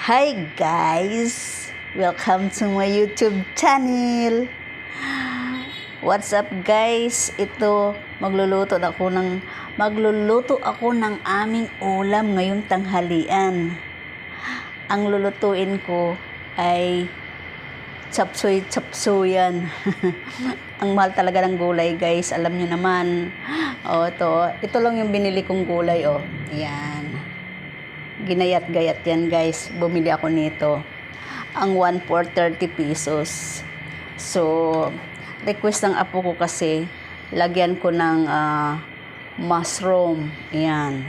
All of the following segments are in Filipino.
Hi guys! Welcome to my YouTube channel! What's up guys? Ito, magluluto ako ng aming ulam ngayong tanghalian. Ang lulutuin ko ay chapsuy-chapsuyan. Ang mahal talaga ng gulay guys, alam nyo naman. Ito lang yung binili kong gulay Yan. Ginayat-gayat yan guys. Bumili ako nito. Ang 1 for 30 pesos. So, request ng apo ko kasi lagyan ko ng mushroom. Yan.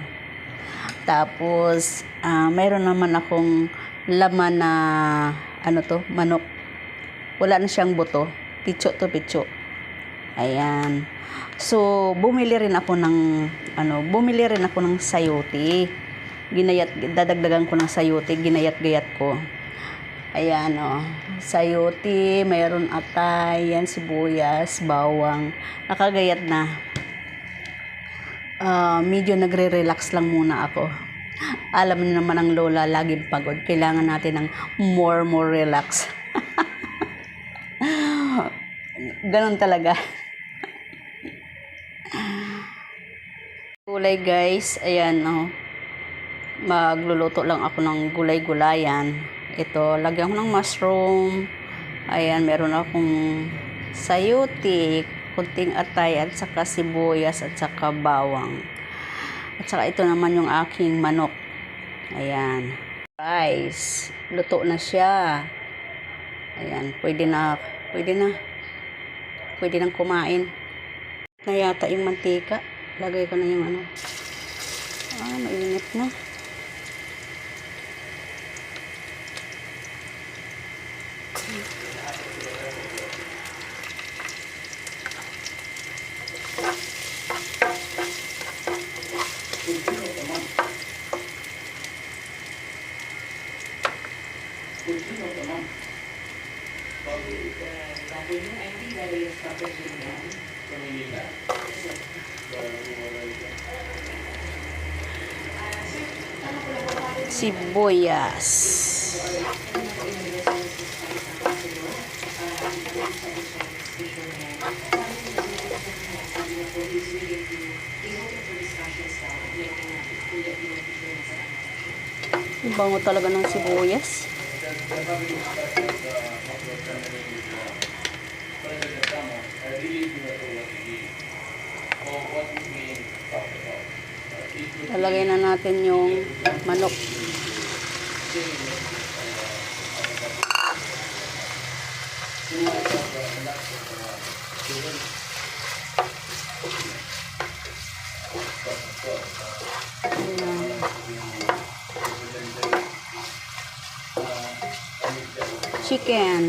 Tapos, mayroon naman akong laman na manok. Wala na siyang buto. Picho. Ayan. So, bumili rin ako ng sayote. Dadagdagan ko ng sayote, ginayat-gayat ko. Ayan sayote, mayroon atay, yan, sibuyas, bawang. Nakagayat na. Medyo nagre-relax lang muna ako. Alam niyo naman ang lola, laging pagod. Kailangan natin ng more relax. Ganon talaga. Gulay guys, ayan magluluto lang ako ng gulay-gulayan. Ito, lagyan ko ng mushroom. Ayan, meron akong sayote, kunting atay, at saka sibuyas, at saka bawang. At saka ito naman yung aking manok. Ayan. Rice. Luto na siya. Ayan, pwede nang kumain. Na yata yung mantika. Lagay ko na yung mainit na. Sibuyas. Bango talaga ng sibuyas. Lalagay na natin yung manok. Chicken.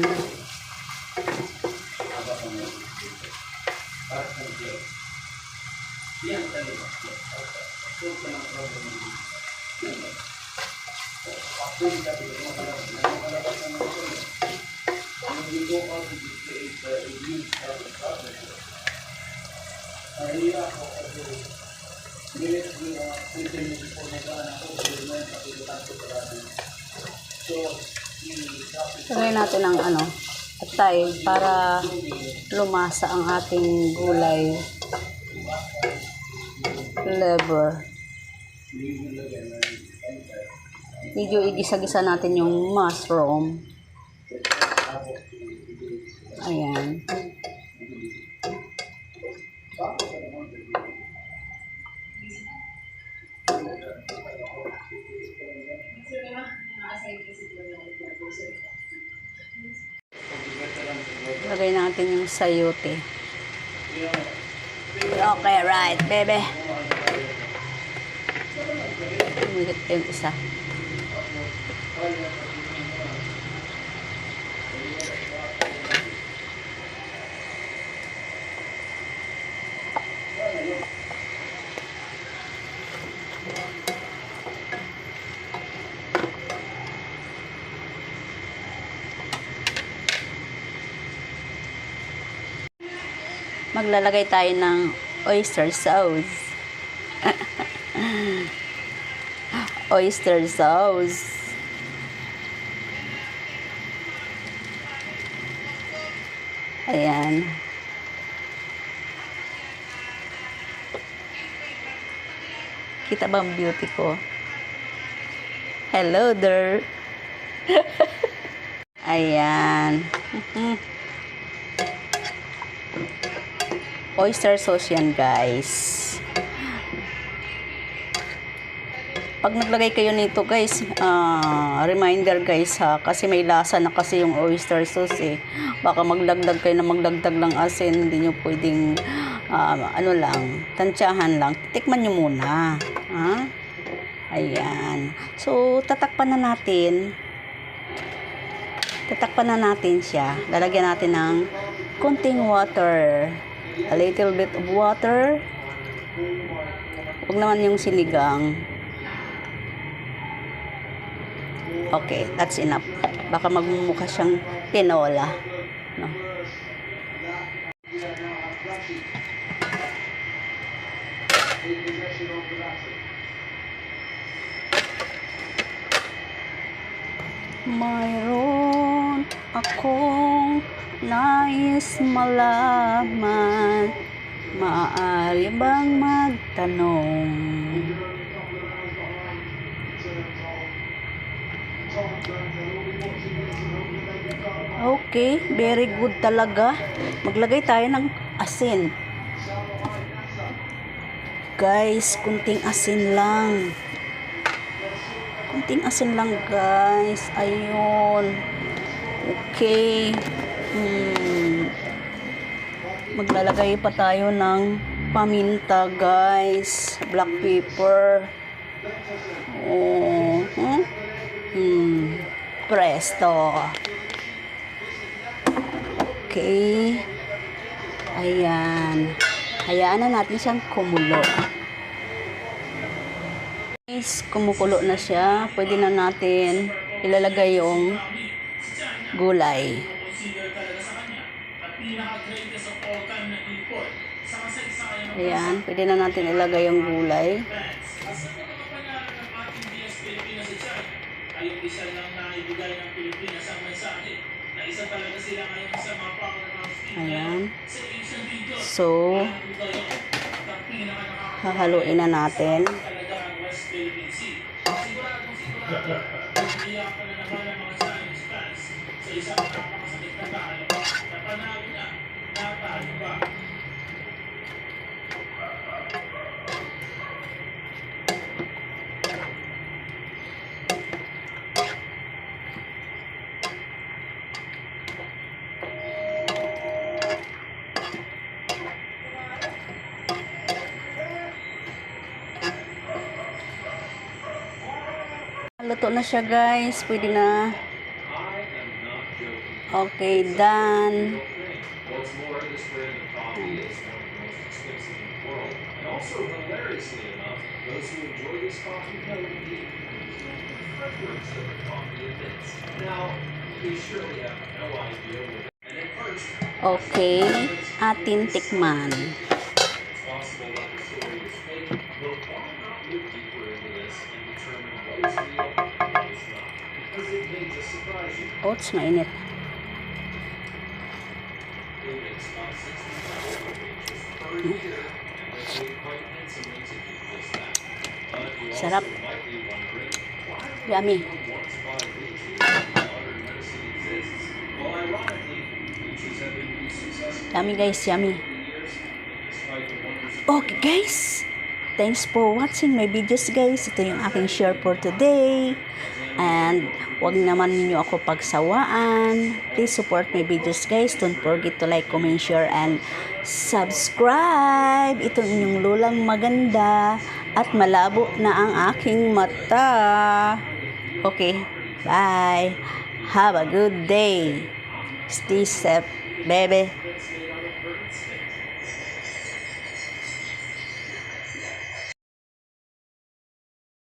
Lagay natin ang atay para lumasa ang ating gulay flavor. Medyo igisa-gisa natin yung mushroom. Ayan. Lagay natin yung sayote. Okay, right, baby. Umigit pa yung isa. Maglalagay tayo ng oyster sauce. Oyster sauce. Ayan. Kita ba ang beauty ko? Hello there. Ayan. Oyster sauce yan, guys. Pag naglagay kayo nito, guys, reminder, guys, ha, kasi may lasa na kasi yung oyster sauce, eh. Baka magdagdag kayo na magdagdag lang asin, hindi nyo pwedeng, ano lang, tansyahan lang. Tikman nyo muna, ha? Ayan. So, tatakpan na natin. Tatakpan na natin siya. Lalagyan natin ng konting water. A little bit of water. Huwag naman yung sinigang. Okay, that's enough. Baka magmumukha siyang tinola. No? Mayroon akong nais malaman, maaari bang magtanong? Okay, very good talaga. Maglagay tayo ng asin. Guys, kunting asin lang. Kunting asin lang, guys. Ayun. Okay. Maglalagay pa tayo ng paminta, guys. Black pepper. Oh. Presto. Okay. Ayan. Hayaan na natin siyang kumulo. Guys, kumukulo na siya. Pwede na natin ilalagay yung gulay. Ayan, pwede na natin ilagay yung gulay. Ayan. So, hahaluin na natin. Luto na siya, guys. Pwede na. Okay, done. Okay, atin tikman. Oats, mainit. Sarap. Yummy. Yummy, guys, yummy. Okay, guys. Thanks for watching my videos, guys. Ito yung aking share for today. And wag naman ninyo ako pagsawaan. Please support my videos, guys. Don't forget to like, comment, share, and subscribe. Ito inyong lulang maganda at malabo na ang aking mata. Okay, bye. Have a good day. Stay safe, baby.